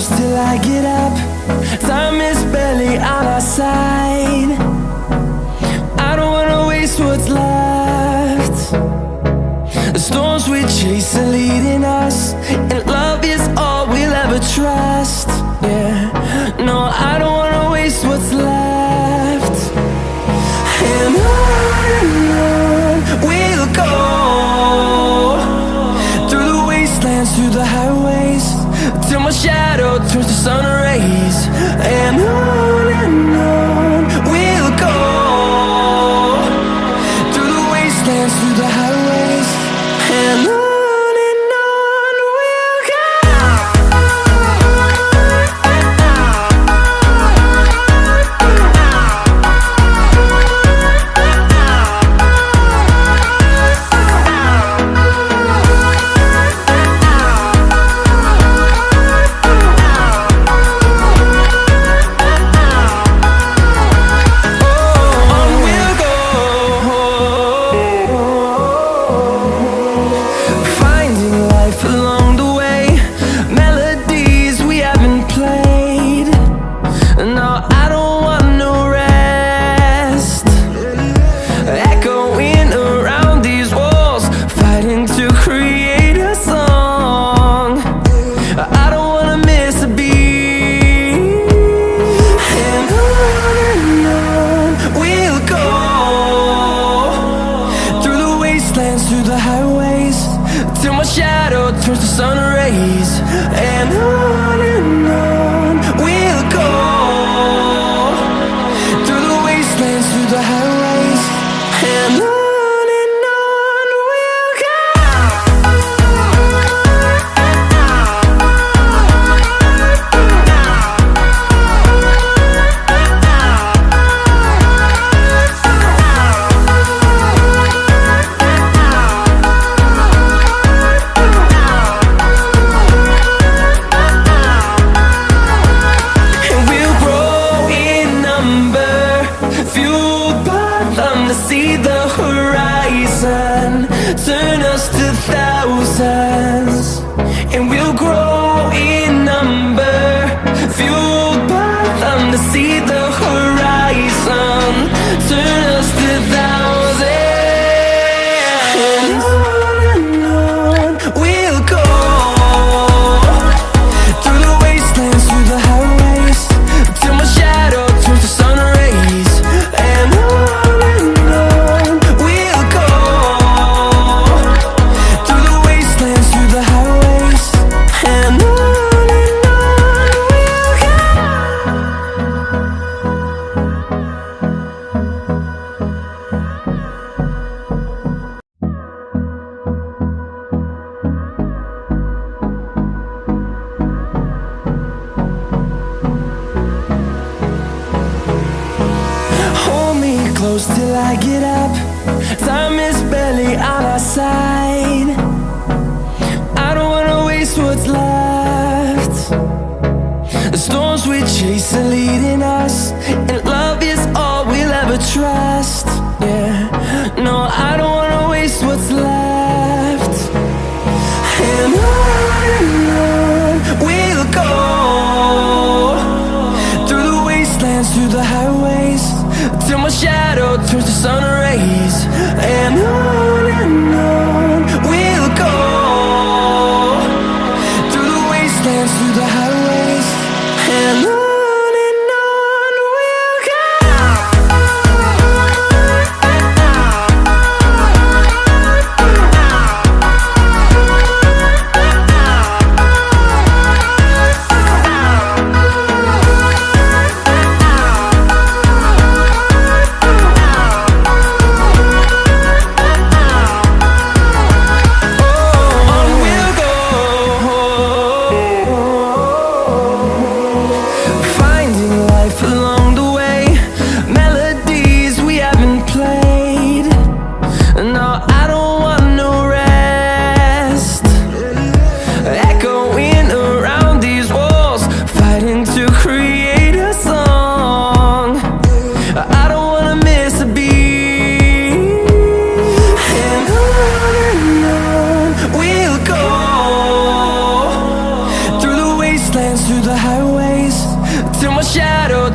close till I get up. Time is barely on our side. I don't wanna waste what's left. The storms we chase are leading us, and love is all we'll ever trust. Yeah, no, I don't wanna waste what's left. And on we'll go, through the wastelands, through the highways, till my shadow turns to sun rays. And on we'll go, through the wastelands, through the highways, and on we'll go. Through the highways, till my shadow turns to sun rays. And on we'll go, through the wastelands, through the highways, and on we'll go. See the horizon, turn us to thousands, and we'll grow in number, fueled by them to see the horizon, turn us to thousands. And on we'll go, through the wastelands, through the highways, till my shadow turns to sun rays. And close till I get up. Time is barely on our side. I don't wanna waste what's left. The storms we chase are leading us, and love is all we'll ever trust. Yeah, no, I don't wanna waste what's left. And on we'll go, through the wastelands, through the highways, till my shadow turns to sun rays. And on we'll go, through the wastelands, through the highways, and on we'll go.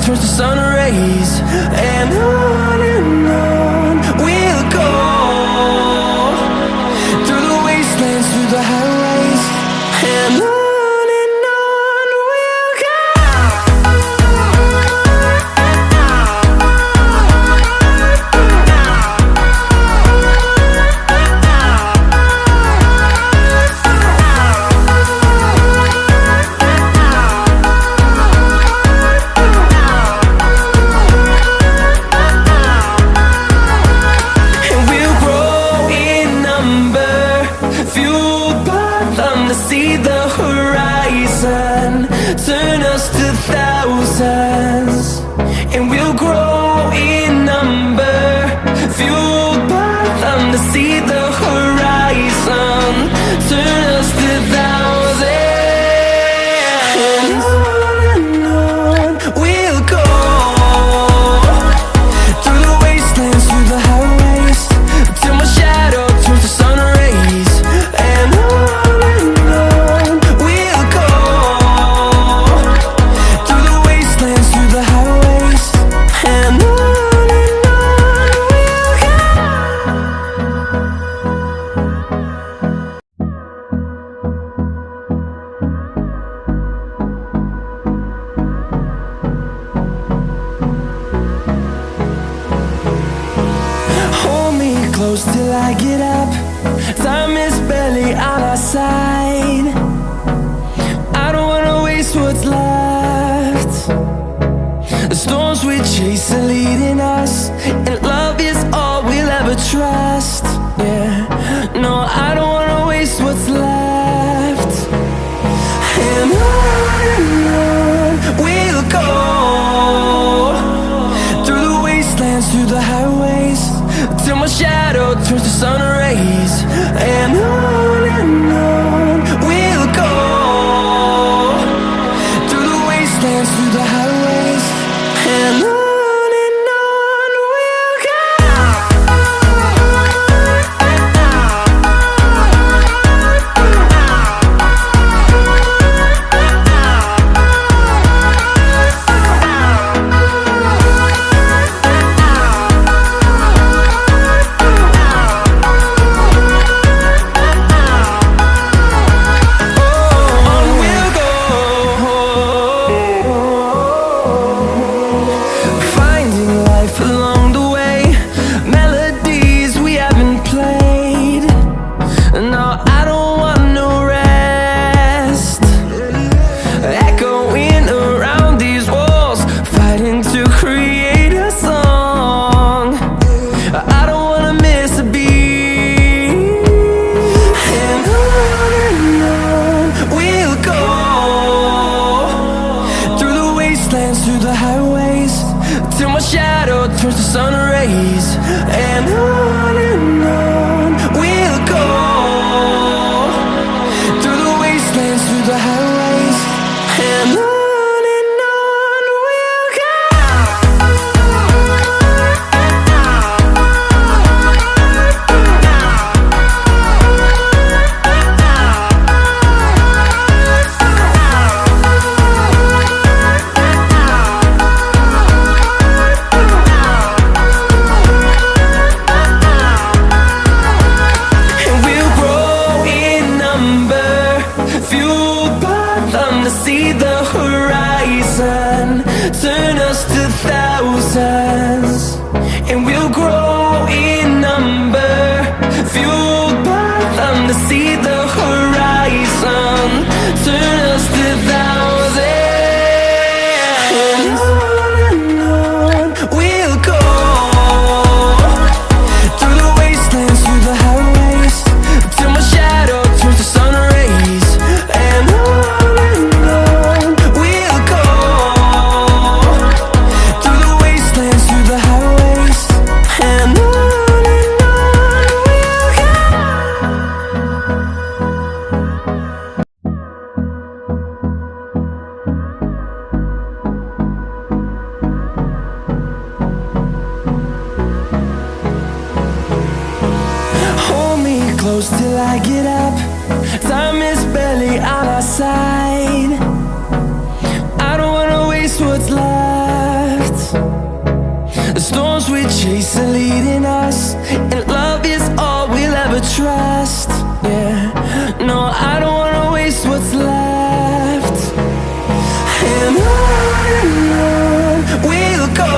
turns to sun rays, and on we'll go, through the wastelands, through the highways, and on we'll go. See the horizon, turn us to thousands, and we'll grow in number, fueled by them to see the horizon, turn us to thousands, and on we'll go, through the wastelands, through the highways, till my shadow turns to sun rays, and on close till I get up. Time is barely on our side. I don't wanna waste what's left. The storms we chase are leading us, and love is all we'll ever trust. Yeah, no, I don't wanna waste what's left. And on we'll go, through the wastelands, through the highways, till my shadow turns to sun rays, and on we'll go, through the wastelands, through the highways, and on we'll go. Through the highways, till my shadow turns to sun rays, and on we'll go, through the wastelands, through the highways, and on we'll go. See the horizon, turn us to thousands, and we'll grow in number, fueled by them to see the horizon, turn us to thousands, and on we'll go, through the wastelands, through the highways, till my shadow turns to sun rays, and on close till I get up. Time is barely on our side. I don't wanna waste what's left. storms we chase are leading us, and love is all we'll ever trust. Yeah, no, I don't wanna waste what's left. And on we'll go,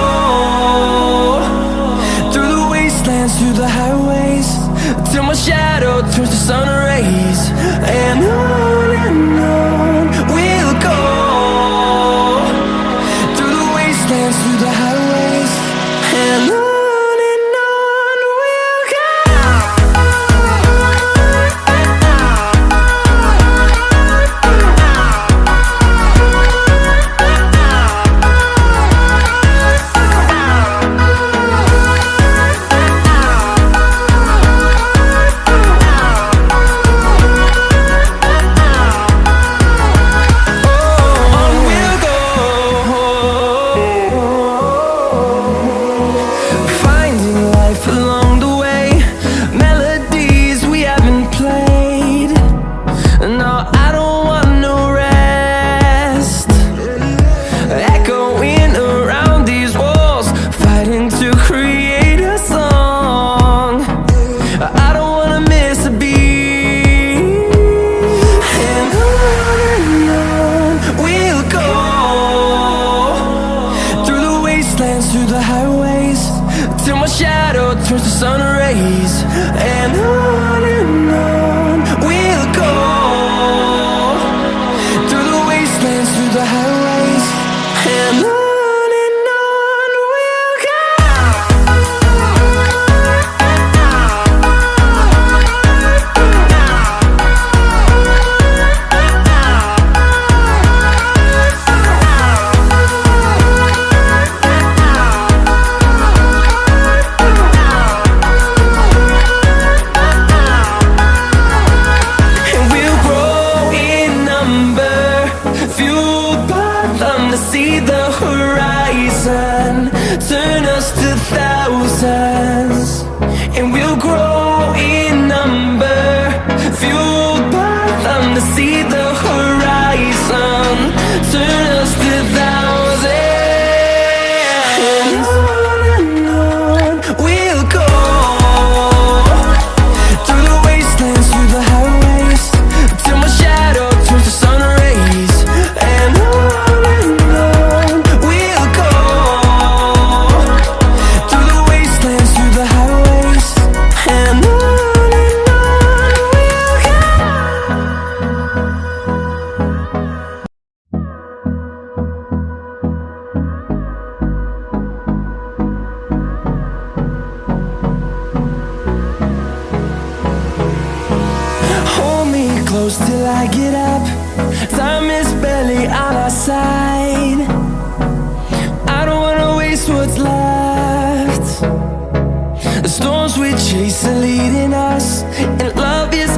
through the wastelands, through the highways, till my shadow turns to sun rays. And on we'll go, through the wastelands, through the highways, and on we'll go. Through the highways, till my shadow turns to sun rays. And on we'll go, through the wastelands, through the highways, and on we'll go. See the horizon turn us to thousands, and we'll grow in number, fueled by them to see the horizon turn us to thousands. And on we'll go, through the wastelands, through the highways, till my shadow turns to sun rays. And close till I get up, time is barely on our side. I don't wanna waste what's left. The storms we chase are leading us, and love is